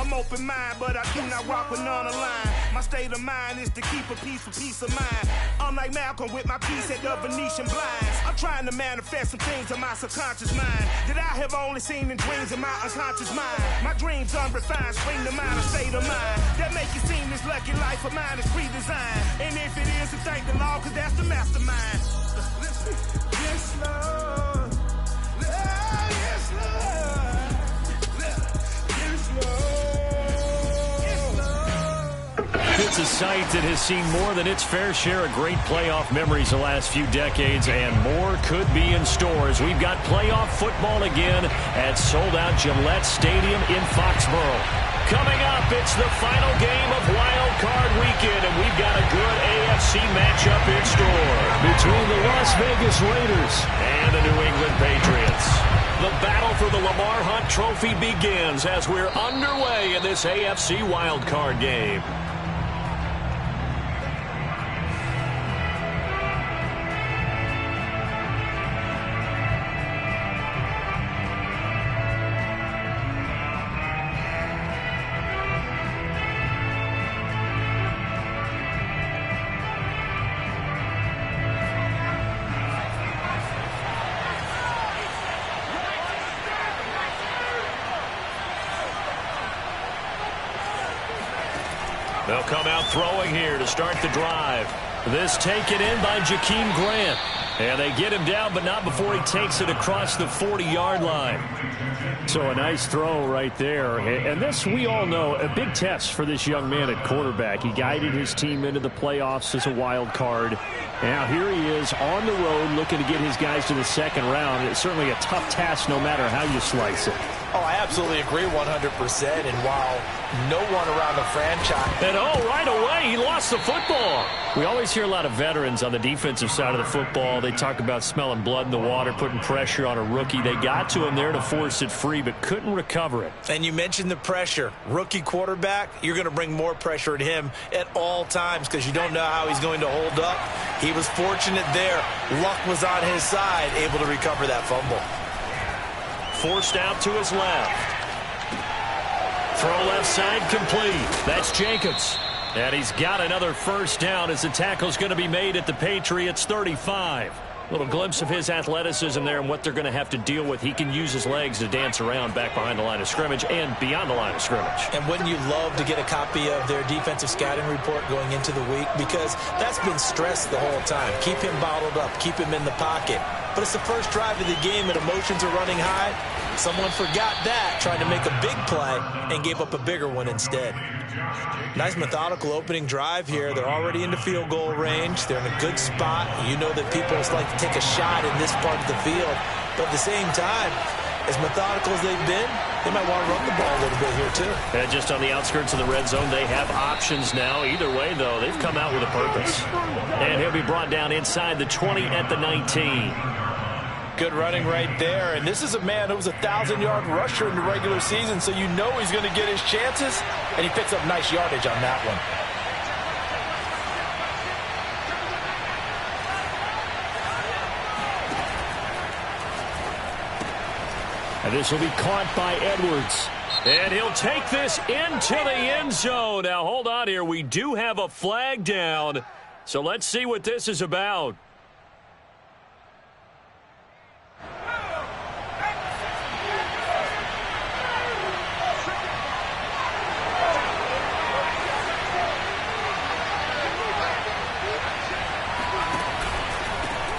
I'm open mind, but I do not rock with none aligned. My state of mind is to keep a peace for peace of mind. I'm like Malcolm with my piece at the Venetian blinds. I'm trying to manifest some things in my subconscious mind that I have only seen in dreams in my unconscious mind. My dreams unrefined, spring to mind, a state of mind that make it seem this lucky life of mine is pre-designed. And if it is, to thank the Lord, cause that's the mastermind. Yes, Lord. Yes, Lord. Yes, Lord. It's a site that has seen more than its fair share of great playoff memories the last few decades, and more could be in store as we've got playoff football again at sold-out Gillette Stadium in Foxborough. Coming up, it's the final game of Wild Card Weekend, and we've got a good AFC matchup in store between the Las Vegas Raiders and the New England Patriots. The battle for the Lamar Hunt Trophy begins as we're underway in this AFC Wild Card game. They'll come out throwing here to start the drive. This taken in by Jakeem Grant. And they get him down, but not before he takes it across the 40-yard line. So a nice throw right there. And this, we all know, a big test for this young man at quarterback. He guided his team into the playoffs as a wild card. Now here he is on the road looking to get his guys to the second round. It's certainly a tough task no matter how you slice it. Oh, I absolutely agree 100%. And while no one around the franchise... And right away, he lost the football. We always hear a lot of veterans on the defensive side of the football. They talk about smelling blood in the water, putting pressure on a rookie. They got to him there to force it free, but couldn't recover it. And you mentioned the pressure. Rookie quarterback, you're going to bring more pressure at him at all times because you don't know how he's going to hold up. He was fortunate there. Luck was on his side, able to recover that fumble. Forced out to his left. Throw left side complete. That's Jacobs. And he's got another first down as the tackle's going to be made at the Patriots 35. Little glimpse of his athleticism there and what they're going to have to deal with. He can use his legs to dance around back behind the line of scrimmage and beyond the line of scrimmage. And wouldn't you love to get a copy of their defensive scouting report going into the week? Because that's been stressed the whole time. Keep him bottled up. Keep him in the pocket. But it's the first drive of the game and emotions are running high. Someone forgot that, trying to make a big play, and gave up a bigger one instead. Nice methodical opening drive here. They're already into field goal range. They're in a good spot. You know that people just like to take a shot in this part of the field. But at the same time, as methodical as they've been, they might want to run the ball a little bit here too. And just on the outskirts of the red zone, they have options now. Either way, though, they've come out with a purpose. And he'll be brought down inside the 20 at the 19. Good running right there. And this is a man who was a 1,000-yard rusher in the regular season, so you know he's going to get his chances, and he picks up nice yardage on that one. And this will be caught by Edwards. And he'll take this into the end zone. Now, hold on here. We do have a flag down. So let's see what this is about.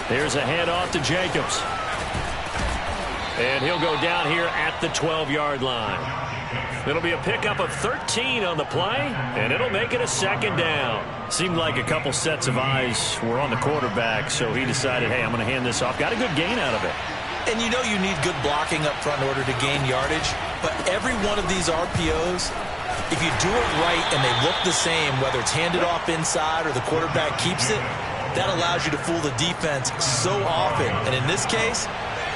Here's a handoff to Jacobs. And he'll go down here at the 12-yard line. It'll be a pickup of 13 on the play, and it'll make it a second down. Seemed like a couple sets of eyes were on the quarterback, so he decided, hey, I'm going to hand this off. Got a good gain out of it. And you know you need good blocking up front in order to gain yardage, but every one of these RPOs, if you do it right and they look the same, whether it's handed off inside or the quarterback keeps it, that allows you to fool the defense so often. And in this case,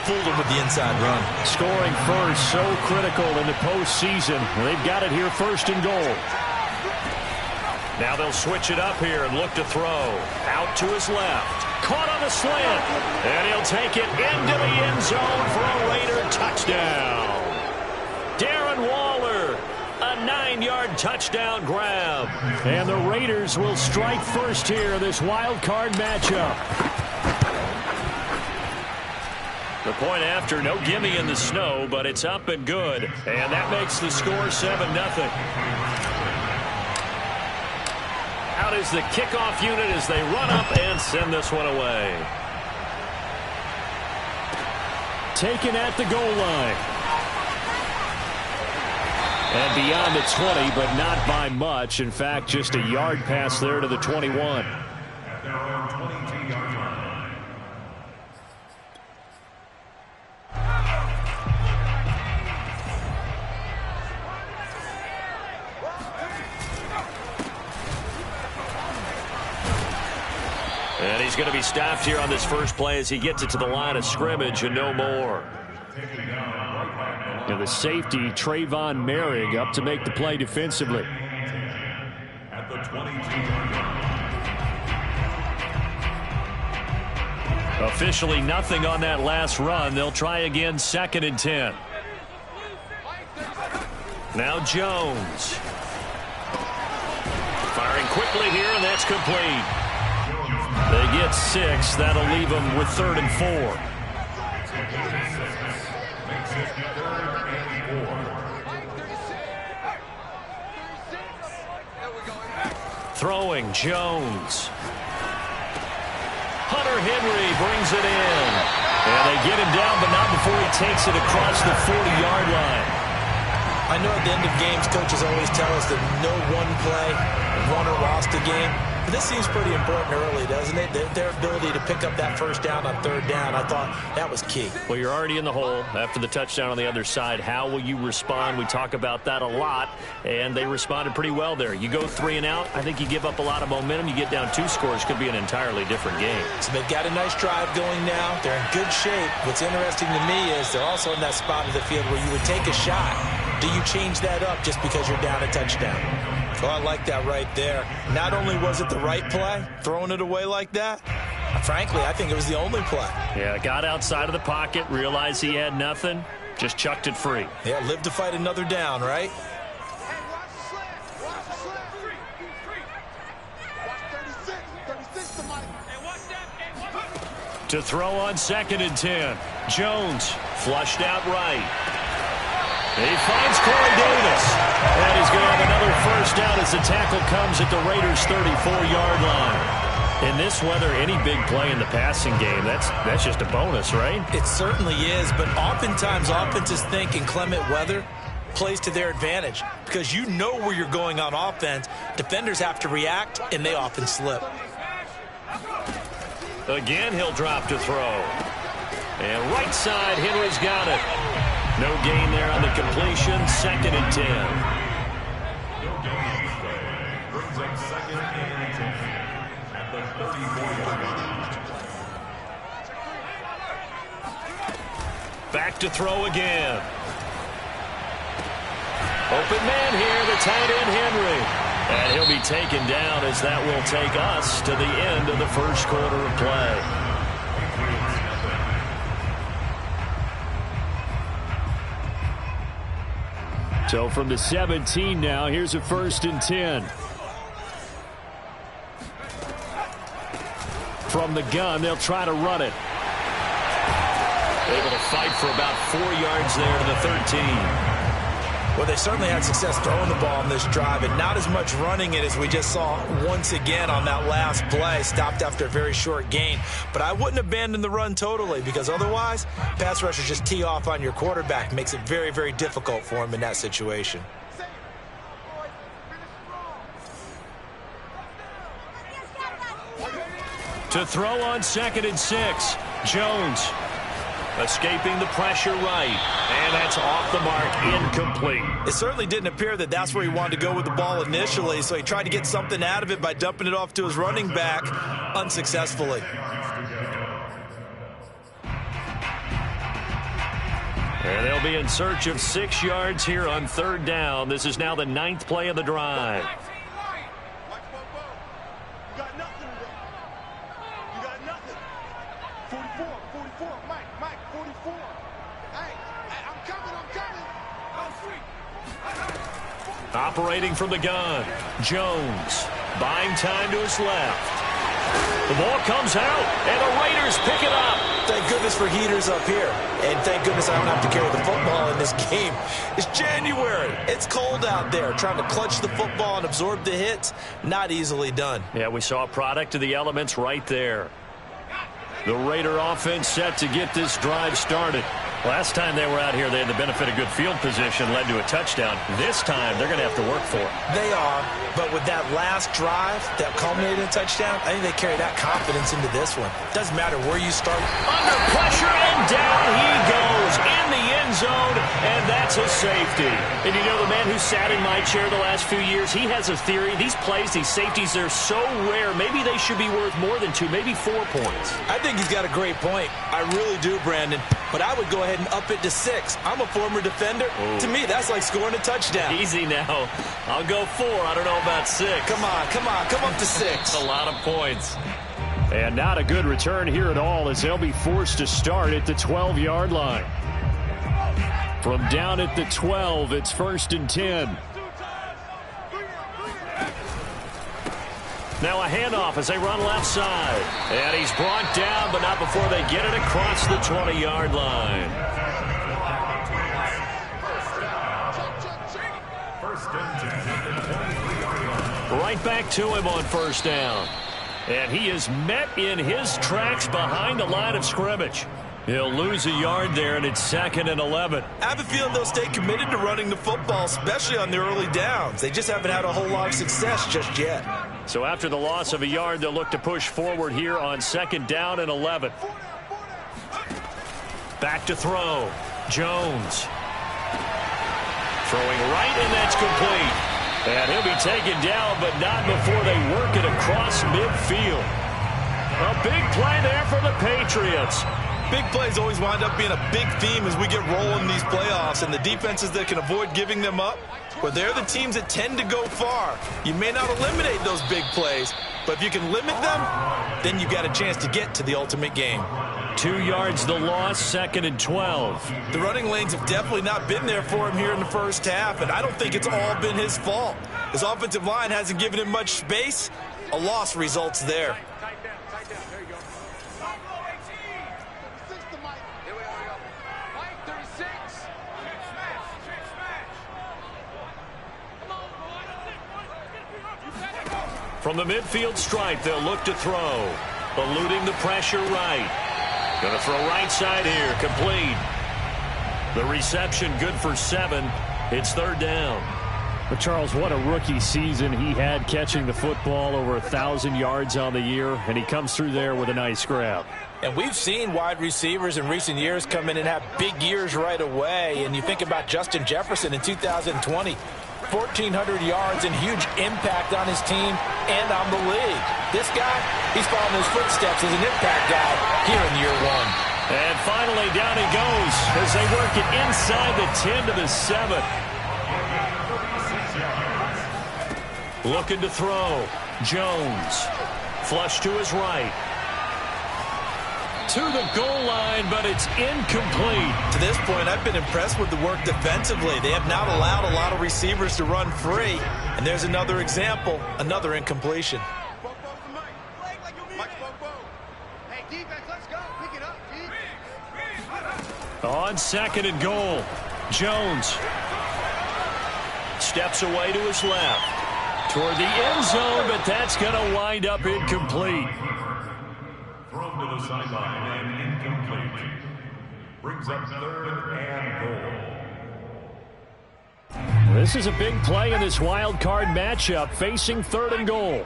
fooled them with the inside run. Scoring first, so critical in the postseason. They've got it here first and goal. Now they'll switch it up here and look to throw. Out to his left. Caught on the slant. And he'll take it into the end zone for a Raider touchdown. Darren Waller, a 9-yard touchdown grab. And the Raiders will strike first here in this wild card matchup. The point after, no gimme in the snow, but it's up and good. And that makes the score 7-0. Out is the kickoff unit as they run up and send this one away. Taken at the goal line. And beyond the 20, but not by much. In fact, just a yard pass there to the 21. And he's going to be stopped here on this first play as he gets it to the line of scrimmage and no more. And the safety, Trayvon Merrick, up to make the play defensively. At the 22-yard line. Officially nothing on that last run. They'll try again, 2nd and 10. Now Jones. Firing quickly here, and that's complete. They get 6. That'll leave them with 3rd and 4. Throwing, Jones. Hunter Henry brings it in. And they get him down, but not before he takes it across the 40-yard line. I know at the end of games, coaches always tell us that no one play won or lost a game. But this seems pretty important early, doesn't it? Their ability to pick up that first down on 3rd down, I thought that was key. Well, you're already in the hole after the touchdown on the other side. How will you respond? We talk about that a lot, and they responded pretty well there. You go 3 and out, I think you give up a lot of momentum. You get down 2 scores, could be an entirely different game. So they've got a nice drive going now. They're in good shape. What's interesting to me is they're also in that spot of the field where you would take a shot. Do you change that up just because you're down a touchdown? Oh, I like that right there. Not only was it the right play, throwing it away like that, frankly, I think it was the only play. Yeah, got outside of the pocket, realized he had nothing, just chucked it free. Yeah, live to fight another down, right? To throw on 2nd and 10. Jones flushed out right. He finds Corey Davis. And he's going to have another first down as the tackle comes at the Raiders' 34-yard line. In this weather, any big play in the passing game, that's just a bonus, right? It certainly is, but oftentimes offenses think inclement weather plays to their advantage because you know where you're going on offense. Defenders have to react, and they often slip. Again, he'll drop to throw. And right side, Henry's got it. No gain there on the completion. 2nd and 10. Brings up 2nd and 10 at the 34-yard line. Back to throw again. Open man here, the tight end Henry. And he'll be taken down as that will take us to the end of the first quarter of play. So from the 17 now, here's a 1st and 10. From the gun, they'll try to run it. Able to fight for about 4 yards there to the 13. Well, they certainly had success throwing the ball on this drive, and not as much running it as we just saw once again on that last play. Stopped after a very short gain. But I wouldn't abandon the run totally, because otherwise, pass rushers just tee off on your quarterback. Makes it very, very difficult for him in that situation. To throw on 2nd and 6. Jones escaping the pressure right. And that's off the mark, incomplete. It certainly didn't appear that that's where he wanted to go with the ball initially, so he tried to get something out of it by dumping it off to his running back unsuccessfully. And they'll be in search of 6 yards here on 3rd down. This is now the 9th play of the drive. Operating from the gun, Jones buying time to his left. The ball comes out, and the Raiders pick it up. Thank goodness for heaters up here. And thank goodness I don't have to carry the football in this game. It's January. It's cold out there. Trying to clutch the football and absorb the hits, not easily done. Yeah, we saw a product of the elements right there. The Raider offense set to get this drive started. Last time they were out here, they had the benefit of good field position, led to a touchdown. This time, they're going to have to work for it. They are, but with that last drive that culminated in a touchdown, I think they carry that confidence into this one. Doesn't matter where you start. Under pressure, and down he goes in the end zone, and that's a safety. And you know, the man who sat in my chair the last few years, he has a theory. These plays, these safeties, they're so rare. Maybe they should be worth more than 2, maybe 4 points. I think he's got a great point. I really do, Brandon. But I would go ahead and up it to 6. I'm a former defender. Ooh. To me, that's like scoring a touchdown. Easy now. I'll go 4. I don't know about 6. Come on. Come up to 6. That's a lot of points. And not a good return here at all, as they'll be forced to start at the 12-yard line. From down at the 12, it's 1st and 10. Now a handoff as they run left side. And he's brought down, but not before they get it across the 20-yard line. Right back to him on 1st down. And he is met in his tracks behind the line of scrimmage. He'll lose a yard there, and it's 2nd and 11. I have a feeling they'll stay committed to running the football, especially on the early downs. They just haven't had a whole lot of success just yet. So after the loss of a yard, they'll look to push forward here on 2nd down and 11. Back to throw. Jones. Throwing right, and that's complete. And he'll be taken down, but not before they work it across midfield. A big play there for the Patriots. Big plays always wind up being a big theme as we get rolling these playoffs, and the defenses that can avoid giving them up, well, they're the teams that tend to go far. You may not eliminate those big plays, but if you can limit them, then you've got a chance to get to the ultimate game. 2 yards the loss, 2nd and 12. The running lanes have definitely not been there for him here in the first half, and I don't think it's all been his fault. His offensive line hasn't given him much space. A loss results there. From the midfield stripe, they'll look to throw. Eluding the pressure right. Going to throw right side here. Complete. The reception good for 7. It's 3rd down. But Charles, what a rookie season he had catching the football, over 1,000 yards on the year, and he comes through there with a nice grab. And we've seen wide receivers in recent years come in and have big years right away. And you think about Justin Jefferson in 2020. 1,400 yards and huge impact on his team and on the league. This guy, he's following his footsteps as an impact guy here in year 1. And finally, down he goes as they work it inside the 10 to the 7. Looking to throw. Jones. Flush to his right. To the goal line, but it's incomplete. To this point, I've been impressed with the work defensively. They have not allowed a lot of receivers to run free. And there's another example, another incompletion. On 2nd and goal, Jones steps away to his left. Toward the end zone, but that's going to wind up incomplete. Thrown to the sideline and incomplete. Brings up 3rd and goal. This is a big play in this wild card matchup, facing 3rd and goal.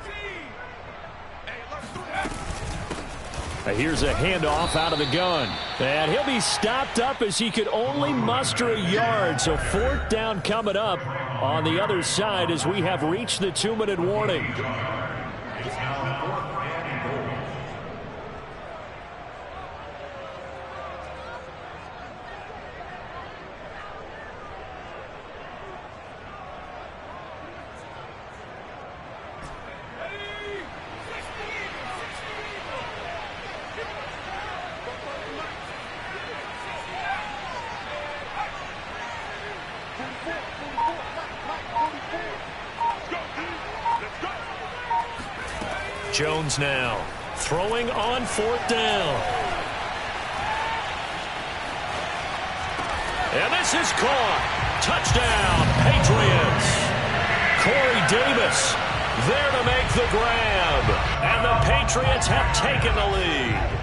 Here's a handoff out of the gun. And he'll be stopped up as he could only muster a yard. So 4th down coming up on the other side as we have reached the 2-minute warning. It's now 4th and goal. Jones now throwing on 4th down. And this is caught. Touchdown, Patriots. Corey Davis there to make the grab. And the Patriots have taken the lead.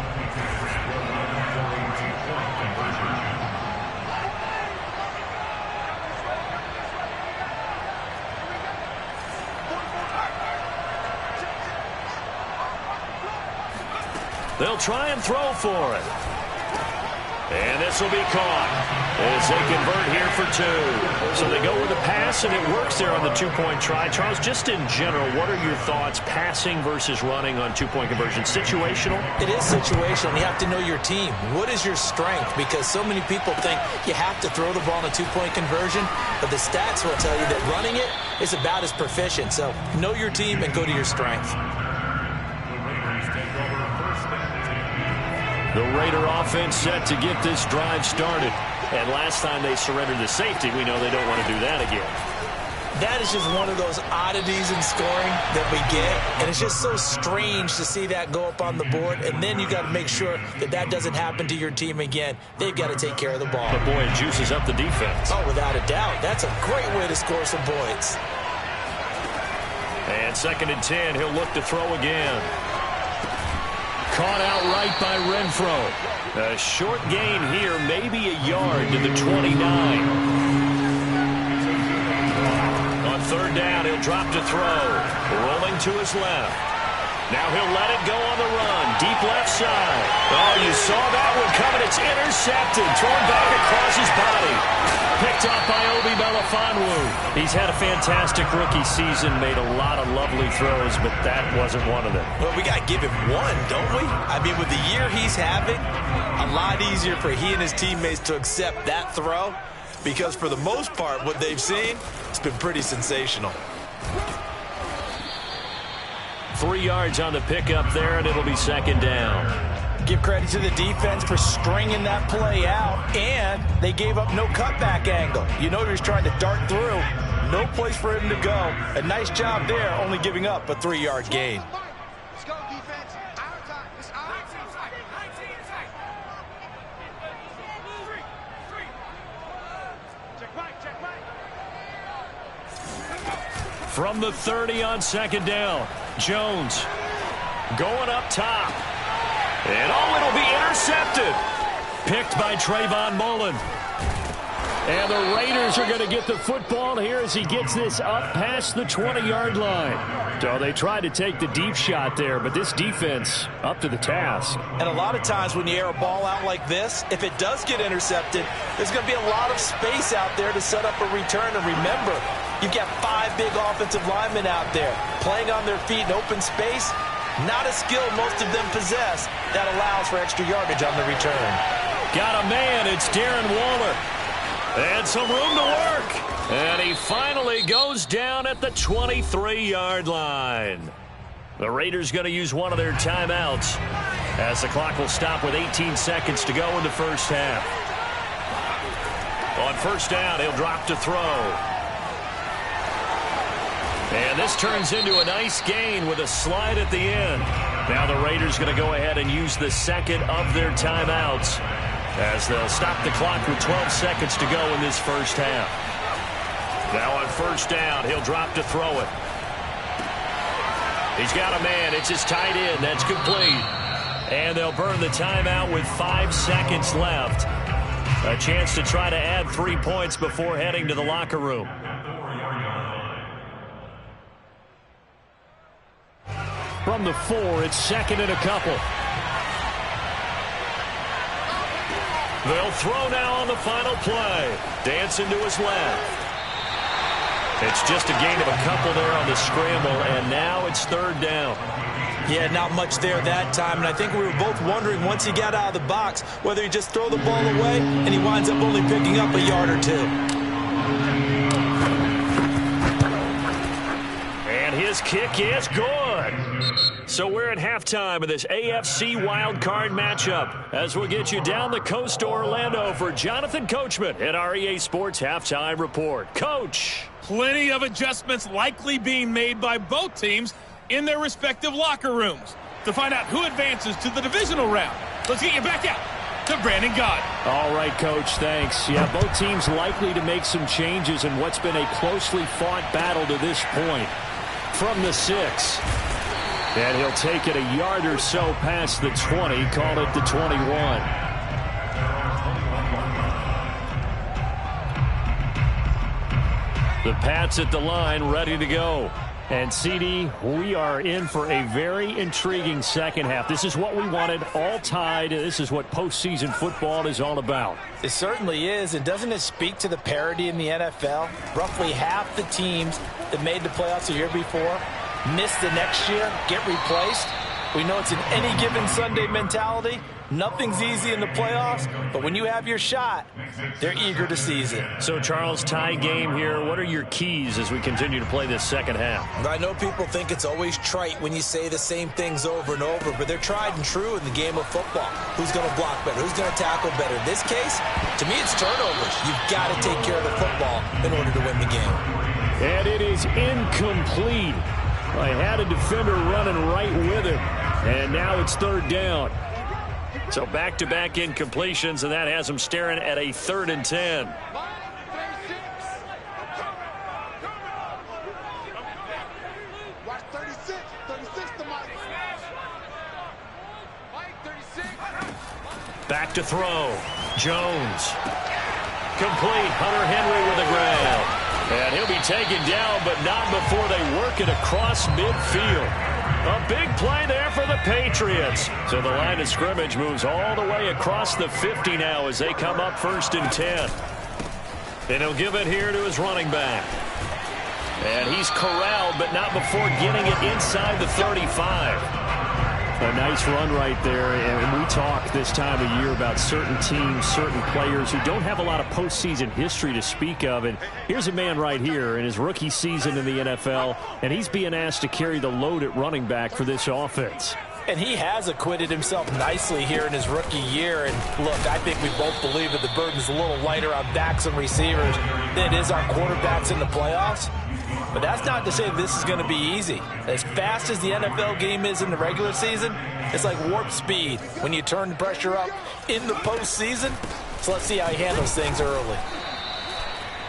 They'll try and throw for it. And this will be caught as they convert here for 2. So they go with a pass, and it works there on the 2-point try. Charles, just in general, what are your thoughts passing versus running on 2-point conversion? Situational? It is situational. You have to know your team. What is your strength? Because so many people think you have to throw the ball in a 2-point conversion, but the stats will tell you that running it is about as proficient. So know your team and go to your strength. The Raider offense set to get this drive started. And last time they surrendered the safety, we know they don't want to do that again. That is just one of those oddities in scoring that we get. And it's just so strange to see that go up on the board. And then you got to make sure that that doesn't happen to your team again. They've got to take care of the ball. But, boy, it juices up the defense. Oh, without a doubt. That's a great way to score some points. And 2nd and 10, he'll look to throw again. Caught outright by Renfro. A short gain here, maybe a yard to the 29. On 3rd down, he'll drop to throw. Rolling to his left. Now he'll let it go on the run. Deep left side. Oh, you saw that one coming. It's intercepted. Thrown back across his body. Picked up by Obi Melifonwu. He's had a fantastic rookie season. Made a lot of lovely throws, but that wasn't one of them. Well, we got to give him one, don't we? I mean, with the year he's having, a lot easier for he and his teammates to accept that throw. Because for the most part, what they've seen, it's been pretty sensational. 3 yards on the pickup there, and it'll be 2nd down. Give credit to the defense for stringing that play out, and they gave up no cutback angle. You know he was trying to dart through. No place for him to go. A nice job there, only giving up a 3-yard gain. Let's go, defense. Our time. It's our time. Check right. From the 30 on 2nd down, Jones going up top. And it'll be intercepted. Picked by Trayvon Mullen. And the Raiders are going to get the football here as he gets this up past the 20-yard line. So they tried to take the deep shot there, but this defense up to the task. And a lot of times when you air a ball out like this, if it does get intercepted, there's going to be a lot of space out there to set up a return. And remember, you've got 5 big offensive linemen out there playing on their feet in open space. Not a skill most of them possess that allows for extra yardage on the return. Got a man. It's Darren Waller. And some room to work. And he finally goes down at the 23-yard line. The Raiders going to use one of their timeouts as the clock will stop with 18 seconds to go in the first half. On 1st down, he'll drop to throw. And this turns into a nice gain with a slide at the end. Now the Raiders going to go ahead and use the 2nd of their timeouts as they'll stop the clock with 12 seconds to go in this first half. Now on 1st down, he'll drop to throw it. He's got a man. It's his tight end. That's complete. And they'll burn the timeout with 5 seconds left. A chance to try to add 3 points before heading to the locker room. From the 4, it's 2nd and a couple. They'll throw now on the final play. Dancing to his left. It's just a gain of a couple there on the scramble, and now it's 3rd down. Yeah, not much there that time, and I think we were both wondering once he got out of the box whether he just throw the ball away, and he winds up only picking up a yard or 2. And his kick is good. So we're at halftime of this AFC wildcard matchup as we'll get you down the coast to Orlando for Jonathan Coachman at our EA Sports Halftime Report. Coach. Plenty of adjustments likely being made by both teams in their respective locker rooms to find out who advances to the divisional round. Let's get you back out to Brandon Gaudin. All right, Coach, thanks. Yeah, both teams likely to make some changes in what's been a closely fought battle to this point. From the 6. And he'll take it a yard or so past the 20, call it the 21. The Pats at the line, ready to go. And, CD, we are in for a very intriguing second half. This is what we wanted, all tied. This is what postseason football is all about. It certainly is, and doesn't it speak to the parity in the NFL? Roughly half the teams that made the playoffs the year before miss the next year, get replaced. We know it's an any given Sunday mentality. Nothing's easy in the playoffs, but when you have your shot, they're eager to seize it. So, Charles, tie game here. What are your keys as we continue to play this second half? I know people think it's always trite when you say the same things over and over, but they're tried and true in the game of football. Who's going to block better? Who's going to tackle better? In this case, to me, it's turnovers. You've got to take care of the football in order to win the game. And it is incomplete. I had a defender running right with him, and now it's third down. So back-to-back incompletions, and that has them staring at a 3rd and 10. Watch 36. 36 to Mike. Mike, 36. Back to throw. Jones. Complete. Hunter Henry with the grab. And he'll be taken down, but not before they work it across midfield. A big play there for the Patriots. So the line of scrimmage moves all the way across the 50 now as they come up 1st and 10. And he'll give it here to his running back. And he's corralled, but not before getting it inside the 35. A nice run right there, and we talk this time of year about certain teams, certain players who don't have a lot of postseason history to speak of, and here's a man right here in his rookie season in the NFL, and he's being asked to carry the load at running back for this offense. And he has acquitted himself nicely here in his rookie year. And look, I think we both believe that the burden's a little lighter on backs and receivers than it is on quarterbacks in the playoffs. But that's not to say this is going to be easy. As fast as the NFL game is in the regular season, it's like warp speed when you turn the pressure up in the postseason. So let's see how he handles things early.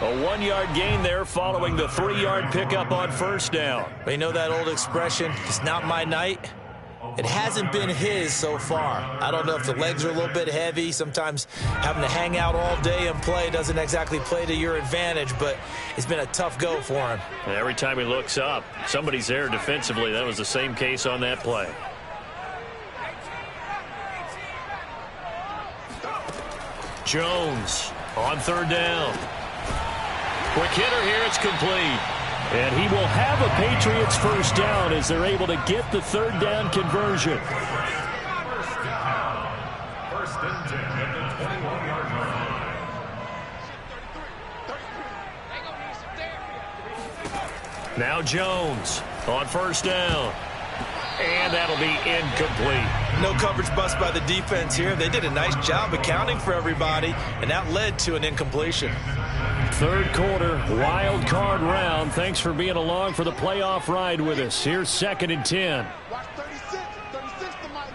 A 1-yard gain there following the 3-yard pickup on 1st down. You know that old expression, it's not my night? It hasn't been his so far. I don't know if the legs are a little bit heavy. Sometimes having to hang out all day and play doesn't exactly play to your advantage, but it's been a tough go for him. And every time he looks up, somebody's there defensively. That was the same case on that play. Jones on 3rd down. Quick hitter here, it's complete. And he will have a Patriots 1st down as they're able to get the 3rd down conversion. 1st and 10 at the 21-yard line. Now Jones on 1st down. And that'll be incomplete. No coverage bust by the defense here. They did a nice job accounting for everybody, and that led to an incompletion. 3rd quarter, wild card round. Thanks for being along for the playoff ride with us. Here's 2nd and 10. Watch 36. 36 to Mike.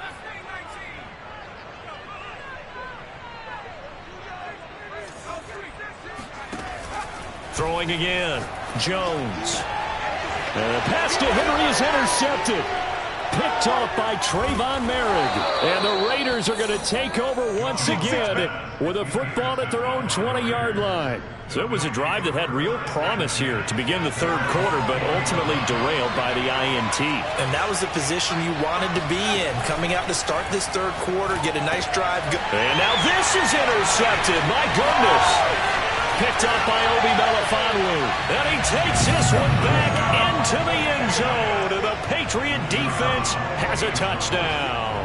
Throwing again. Jones. And the pass to Henry is intercepted. Picked off by Trayvon Merrick. And the Raiders are going to take over once again with a football at their own 20-yard line. So it was a drive that had real promise here to begin the 3rd quarter, but ultimately derailed by the INT. And that was the position you wanted to be in, coming out to start this 3rd quarter, get a nice drive. And now this is intercepted. My goodness. Picked up by Obi Melifonwu. And he takes this one back into the end zone. And the Patriot defense has a touchdown.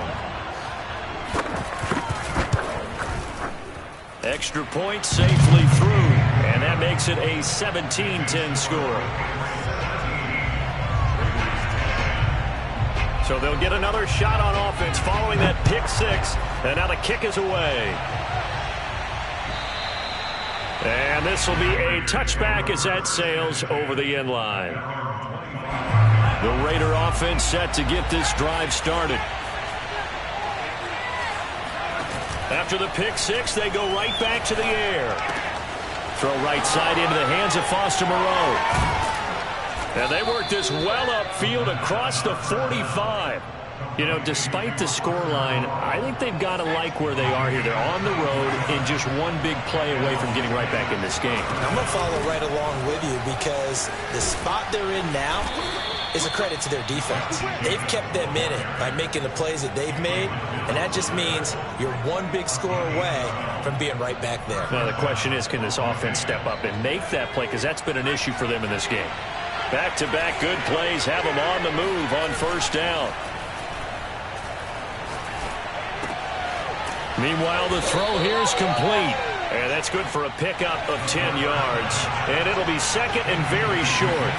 Extra point safely through. And that makes it a 17-10 score. So they'll get another shot on offense following that pick 6. And now the kick is away. And this will be a touchback as that sails over the end line. The Raider offense set to get this drive started. After the pick six, they go right back to the air. Throw right side into the hands of Foster Moreau. And they work this well upfield across the 45. You know, despite the scoreline, I think they've got to like where they are here. They're on the road and just one big play away from getting right back in this game. I'm going to follow right along with you because the spot they're in now is a credit to their defense. They've kept them in it by making the plays that they've made, and that just means you're one big score away from being right back there. Now the question is, can this offense step up and make that play? Because that's been an issue for them in this game. Back-to-back good plays have them on the move on first down. Meanwhile, the throw here is complete. And that's good for a pickup of 10 yards. And it'll be second and very short.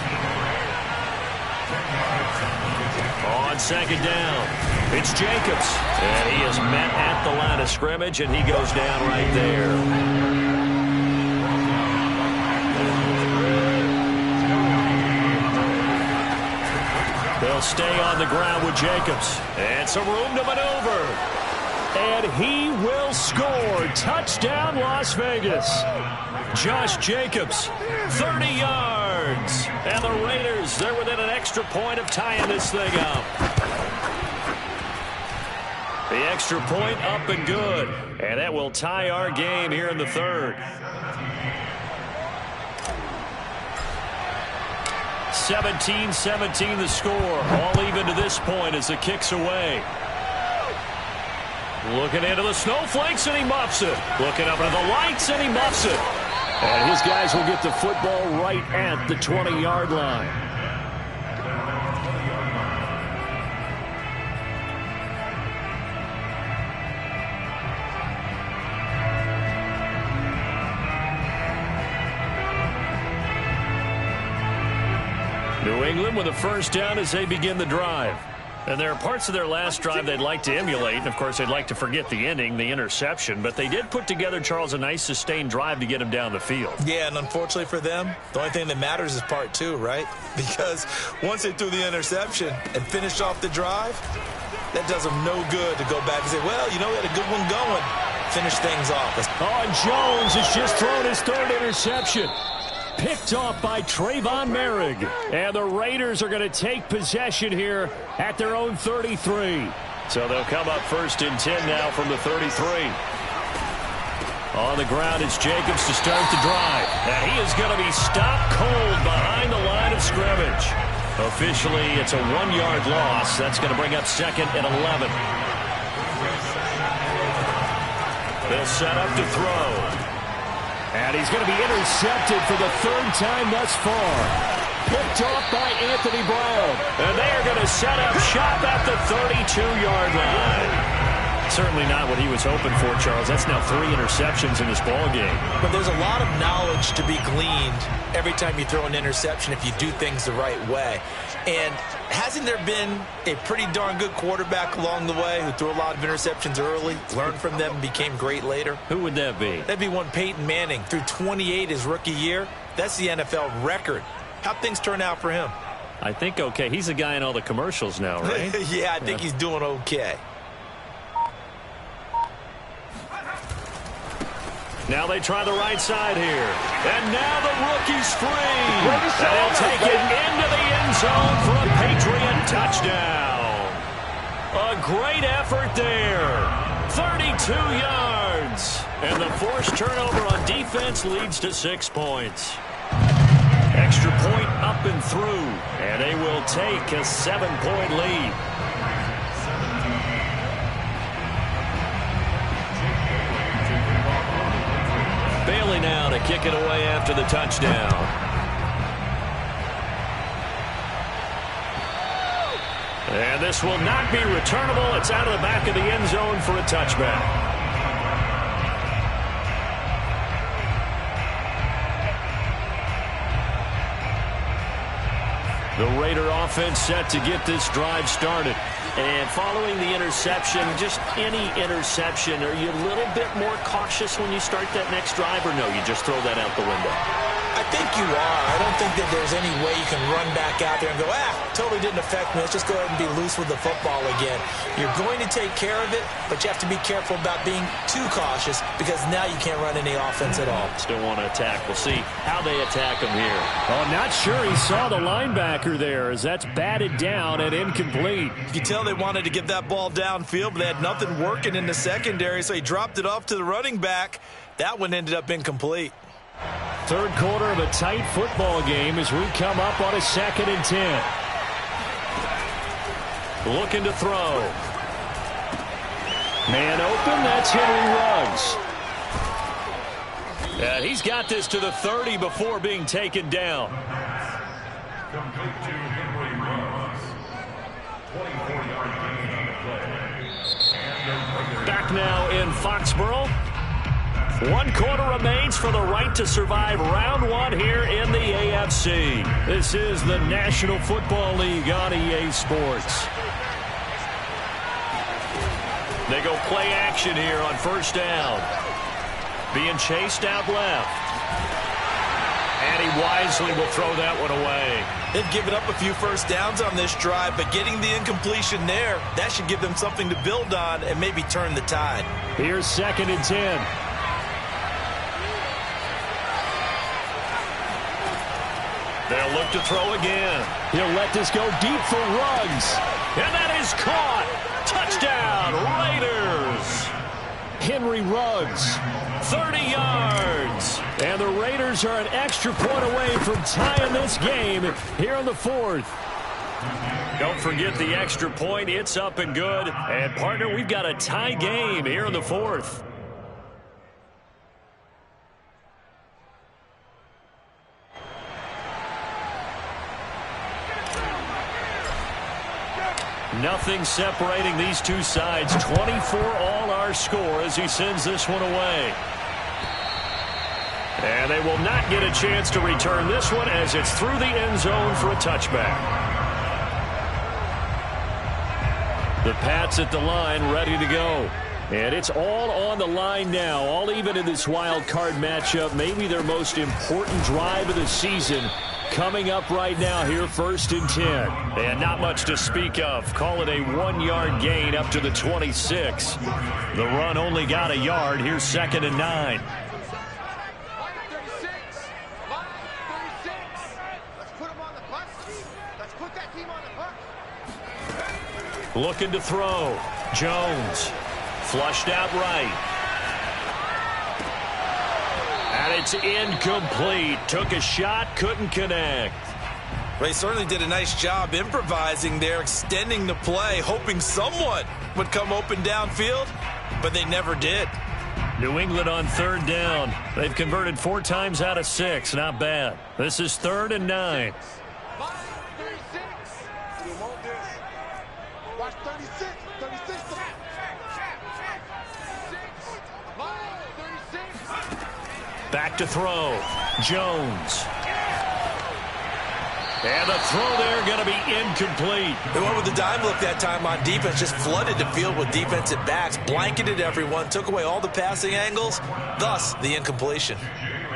On second down, it's Jacobs. And he is met at the line of scrimmage, and he goes down right there. They'll stay on the ground with Jacobs. And some room to maneuver. And he will score. Touchdown, Las Vegas. Josh Jacobs, 30 yards. And the Raiders, they're within an extra point of tying this thing up. The extra point up and good. And that will tie our game here in the third. 17-17 the score. All even to this point as the kick's away. Looking into the snowflakes, and he muffs it. Looking up into the lights, and he muffs it. And his guys will get the football right at the 20-yard line. New England with a first down as they begin the drive. And there are parts of their last drive they'd like to emulate. And, of course, they'd like to forget the ending, the interception. But they did put together, Charles, a nice sustained drive to get him down the field. Yeah, and unfortunately for them, the only thing that matters is part two, right? Because once they threw the interception and finished off the drive, that does them no good to go back and say, well, you know, we had a good one going. Finish things off. Oh, and Jones has just thrown his third interception. Picked off by Trayvon Merrick. And the Raiders are going to take possession here at their own 33. So they'll come up first and 10 now from the 33. On the ground, it's Jacobs to start the drive. And he is going to be stopped cold behind the line of scrimmage. Officially, it's a 1-yard loss. That's going to bring up second and 11. They'll set up to throw. And he's going to be intercepted for the third time thus far. Picked off by Anthony Brown. And they are going to set up shop at the 32-yard line. Certainly not what he was hoping for, Charles. That's now 3 interceptions in this ballgame. But there's a lot of knowledge to be gleaned every time you throw an interception if you do things the right way. And hasn't there been a pretty darn good quarterback along the way who threw a lot of interceptions early, learned from them, became great later? Who would that be? That'd be one Peyton Manning. Threw 28 his rookie year. That's the NFL record. How'd things turn out for him? I think okay. He's a guy in all the commercials now, right? Yeah, I think he's doing okay. Now they try the right side here. And now the rookie's free. And he'll take it into the end zone for a Patriot touchdown. A great effort there. 32 yards. And the forced turnover on defense leads to 6 points. Extra point up and through. And they will take a 7-point lead. Bailey now to kick it away after the touchdown. And this will not be returnable. It's out of the back of the end zone for a touchback. The Raider offense set to get this drive started. And following the interception, just any interception, are you a little bit more cautious when you start that next drive, or no, you just throw that out the window? I think you are. I don't think that there's any way you can run back out there and go, totally didn't affect me. Let's just go ahead and be loose with the football again. You're going to take care of it, but you have to be careful about being too cautious because now you can't run any offense at all. Still want to attack. We'll see how they attack him here. Oh, not sure he saw the linebacker there as that's batted down and incomplete. You can tell they wanted to get that ball downfield, but they had nothing working in the secondary, so he dropped it off to the running back. That one ended up incomplete. Third quarter of a tight football game as we come up on a 2nd and 10. Looking to throw. Man open, that's Henry Ruggs. And he's got this to the 30 before being taken down. Complete to Henry Ruggs. 24-yard gain on the play. Back now in Foxborough. 1 quarter remains for the right to survive round 1 here in the AFC. This is the National Football League on EA Sports. They go play action here on first down. Being chased out left. And he wisely will throw that one away. They've given up a few first downs on this drive, but getting the incompletion there, that should give them something to build on and maybe turn the tide. Here's 2nd and 10. They'll look to throw again. He'll let this go deep for Ruggs. And that is caught. Touchdown, Raiders. Henry Ruggs, 30 yards. And the Raiders are an extra point away from tying this game here in the 4th. Don't forget the extra point. It's up and good. And, partner, we've got a tie game here in the 4th. Nothing separating these two sides. 24 all our score as he sends this one away. And they will not get a chance to return this one as it's through the end zone for a touchback. The Pats at the line ready to go. And it's all on the line now, all even in this wild card matchup. Maybe their most important drive of the season coming up right now here, 1st and 10. And not much to speak of. Call it a 1-yard gain up to the 26. The run only got a yard. Here's 2nd and 9. Looking to throw. Jones. Flushed out right. And it's incomplete. Took a shot, couldn't connect. They certainly did a nice job improvising there, extending the play, hoping someone would come open downfield, but they never did. New England on 3rd down. They've converted 4 times out of 6. Not bad. This is 3rd and 9. Watch 36. 36. Back to throw. Jones. And the throw there going to be incomplete. They went with the dime look that time on defense, just flooded the field with defensive backs, blanketed everyone, took away all the passing angles, thus the incompletion.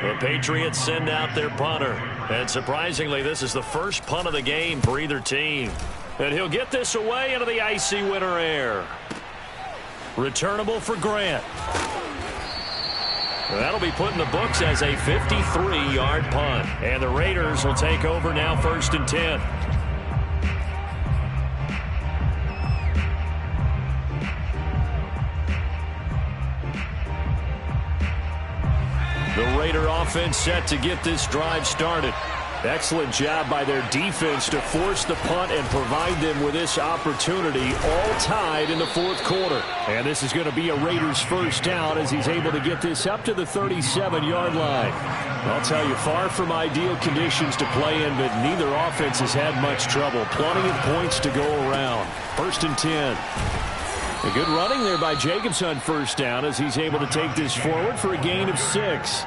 The Patriots send out their punter. And surprisingly, this is the first punt of the game for either team. And he'll get this away into the icy winter air. Returnable for Grant. That'll be put in the books as a 53-yard punt. And the Raiders will take over now, 1st and 10. The Raider offense set to get this drive started. Excellent job by their defense to force the punt and provide them with this opportunity, all tied in the 4th quarter. And this is going to be a Raiders first down as he's able to get this up to the 37-yard line. I'll tell you, far from ideal conditions to play in, but neither offense has had much trouble. Plenty of points to go around. 1st and 10. A good running there by Jacobs on first down as he's able to take this forward for a gain of 6.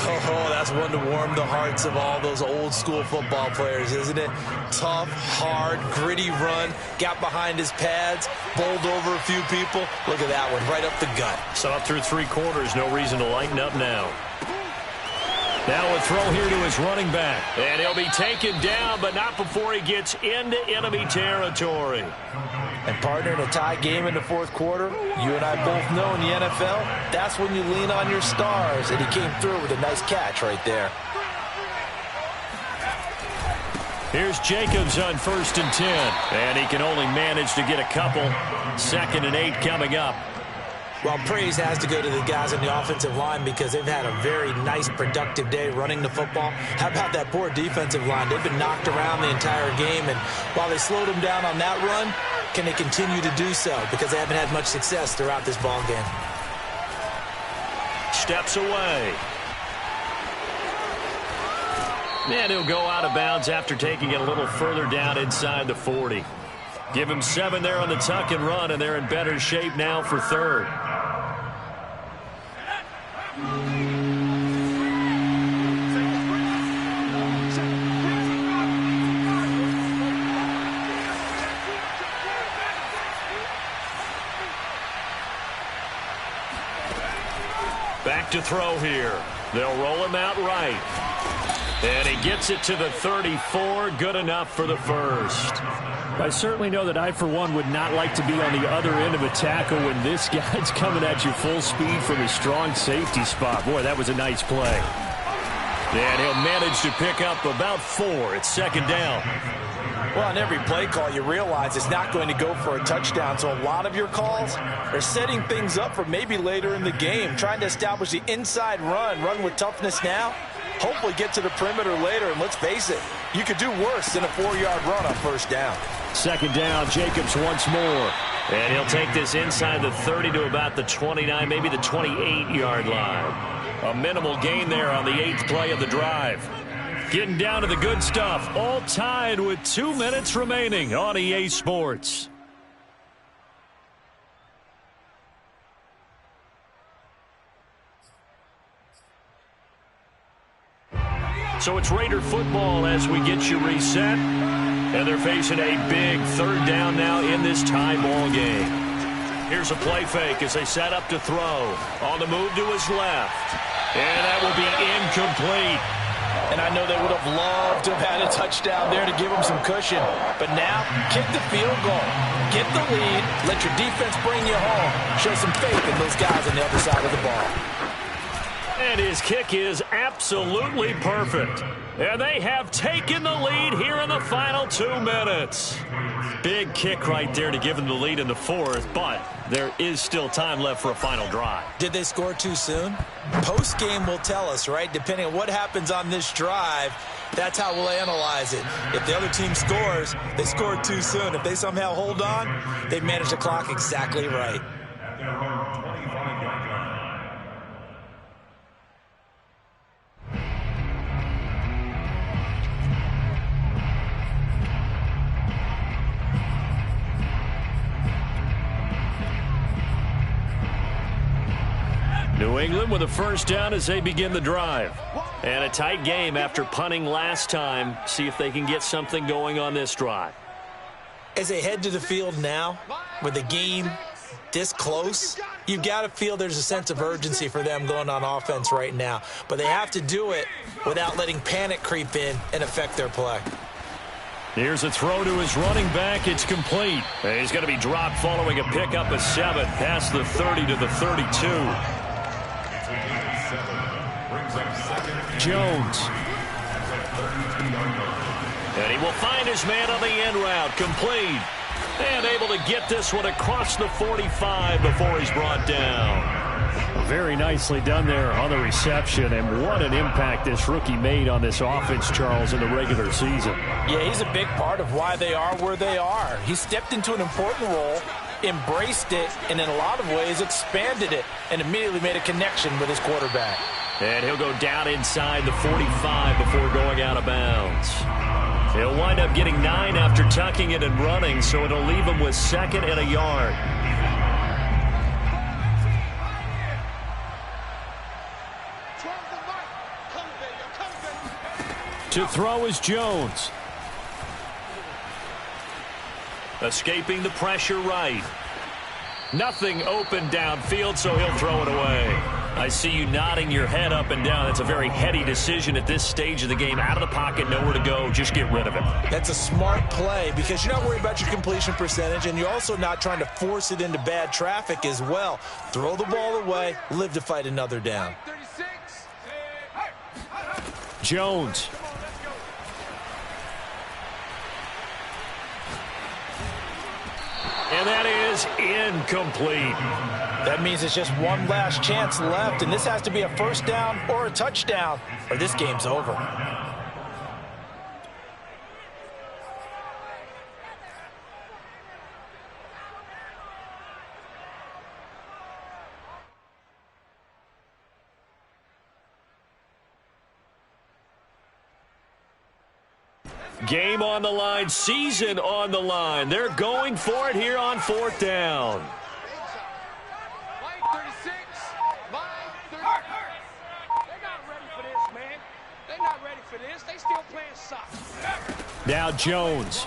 Oh, that's one to warm the hearts of all those old school football players, isn't it? Tough, hard, gritty run, got behind his pads, bowled over a few people. Look at that one, right up the gut. So up through 3 quarters, no reason to lighten up now. Now a throw here to his running back. And he'll be taken down, but not before he gets into enemy territory. And partner, in a tie game in the fourth quarter, you and I both know in the NFL, that's when you lean on your stars. And he came through with a nice catch right there. Here's Jacobs on 1st and 10. And he can only manage to get a couple. 2nd and 8 coming up. Well, praise has to go to the guys on the offensive line because they've had a very nice, productive day running the football. How about that poor defensive line? They've been knocked around the entire game, and while they slowed them down on that run, can they continue to do so? Because they haven't had much success throughout this ball game. Steps away. And he'll go out of bounds after taking it a little further down inside the 40. Give him 7 there on the tuck and run, and they're in better shape now for 3rd. Back to throw here. They'll roll him out right. And he gets it to the 34. Good enough for the first. I certainly know that I, for one, would not like to be on the other end of a tackle when this guy's coming at you full speed from a strong safety spot. Boy, that was a nice play. And he'll manage to pick up about 4. It's 2nd down. Well, on every play call, you realize it's not going to go for a touchdown. So a lot of your calls are setting things up for maybe later in the game, trying to establish the inside run with toughness now. Hopefully get to the perimeter later, and let's face it, you could do worse than a 4-yard run on 1st down. 2nd down, Jacobs once more. And he'll take this inside the 30 to about the 29, maybe the 28-yard line. A minimal gain there on the 8th play of the drive. Getting down to the good stuff, all tied with 2 minutes remaining on EA Sports. So it's Raider football as we get you reset. And they're facing a big 3rd down now in this tie ball game. Here's a play fake as they set up to throw. On the move to his left. And that will be incomplete. And I know they would have loved to have had a touchdown there to give them some cushion. But now, kick the field goal. Get the lead. Let your defense bring you home. Show some faith in those guys on the other side of the ball. And his kick is absolutely perfect. And they have taken the lead here in the final 2 minutes. Big kick right there to give them the lead in the 4th, but there is still time left for a final drive. Did they score too soon? Post-game will tell us, right? Depending on what happens on this drive, that's how we'll analyze it. If the other team scores, they scored too soon. If they somehow hold on, they've managed the clock exactly right. New England with a 1st down as they begin the drive. And a tight game after punting last time. See if they can get something going on this drive. As they head to the field now, with the game this close, you've got to feel there's a sense of urgency for them going on offense right now. But they have to do it without letting panic creep in and affect their play. Here's a throw to his running back. It's complete. He's going to be dropped following a pickup of 7 past the 30 to the 32. Jones. And he will find his man on the end route. Complete. And able to get this one across the 45 before he's brought down. Very nicely done there on the reception. And what an impact this rookie made on this offense, Charles, in the regular season. Yeah, he's a big part of why they are where they are. He stepped into an important role, embraced it, and in a lot of ways expanded it, and immediately made a connection with his quarterback. And he'll go down inside the 45 before going out of bounds. He'll wind up getting 9 after tucking it and running, so it'll leave him with 2nd and a yard. To throw is Jones. Escaping the pressure right. Nothing open downfield, so he'll throw it away. I see you nodding your head up and down. That's a very heady decision at this stage of the game. Out of the pocket, nowhere to go. Just get rid of it. That's a smart play because you're not worried about your completion percentage, and you're also not trying to force it into bad traffic as well. Throw the ball away, live to fight another down. Jones. And that is incomplete. That means it's just one last chance left, and this has to be a first down or a touchdown, or this game's over. Game on the line, season on the line. They're going for it here on 4th down. Line 36. Line 30. They're not ready for this, man. They're not ready for this. They still playing soccer. Now Jones.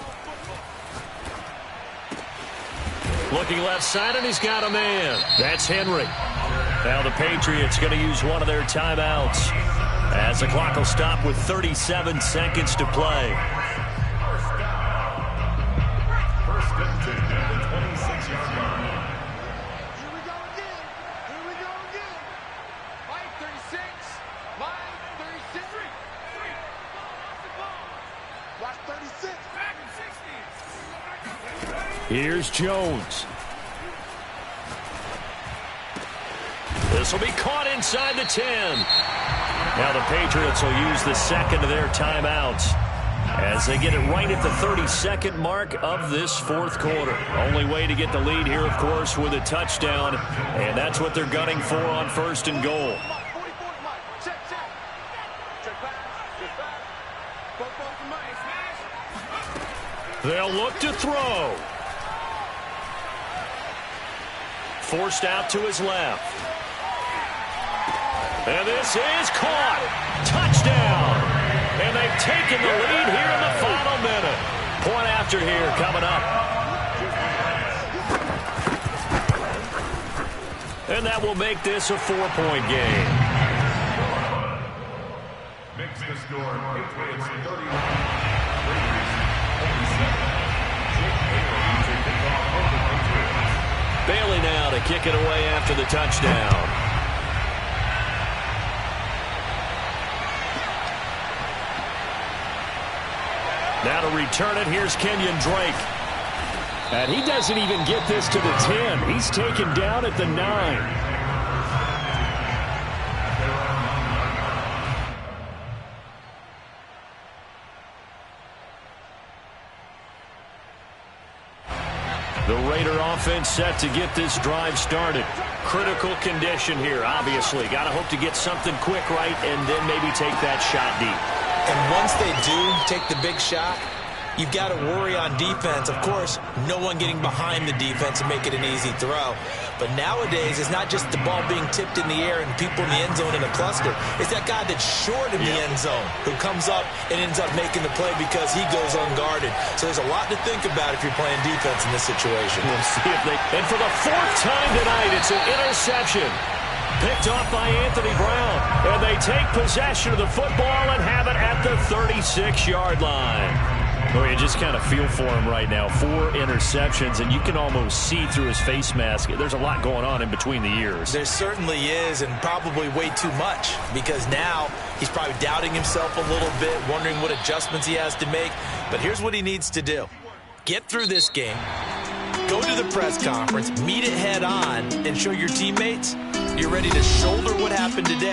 Looking left side, and he's got a man. That's Henry. Now the Patriots going to use one of their timeouts as the clock will stop with 37 seconds to play. First and 10 at the 26-yard line. Here we go again. Here we go again. Line 36. Line 36. Watch 36. Back in 60. Here's Jones. This will be caught inside the 10. Now the Patriots will use the second of their timeouts as they get it right at the 32nd mark of this 4th quarter. Only way to get the lead here, of course, with a touchdown, and that's what they're gunning for on 1st and goal. They'll look to throw. Forced out to his left. And this is caught. Touchdown. And they've taken the lead here in the final minute. Point after here coming up. And that will make this a 4-point game. Makes the score Patriots 31, Raiders 27. Jake Bailey to kick off for the Patriots. Bailey now to kick it away after the touchdown. Now to return it, here's Kenyon Drake. And he doesn't even get this to the 10. He's taken down at the 9. The Raider offense set to get this drive started. Critical condition here, obviously. Got to hope to get something quick right and then maybe take that shot deep. And once they do take the big shot, you've got to worry on defense. Of course, no one getting behind the defense and make it an easy throw. But nowadays, it's not just the ball being tipped in the air and people in the end zone in a cluster. It's that guy that's short in the end zone who comes up and ends up making the play because he goes unguarded. So there's a lot to think about if you're playing defense in this situation. We'll see if they... And for the 4th time tonight, it's an interception. Picked off by Anthony Brown. And they take possession of the football and have it at the 36-yard line. Well, you just kind of feel for him right now. 4 interceptions, and you can almost see through his face mask. There's a lot going on in between the ears. There certainly is, and probably way too much, because now he's probably doubting himself a little bit, wondering what adjustments he has to make. But here's what he needs to do. Get through this game, go to the press conference, meet it head on, and show your teammates you're ready to shoulder what happened today.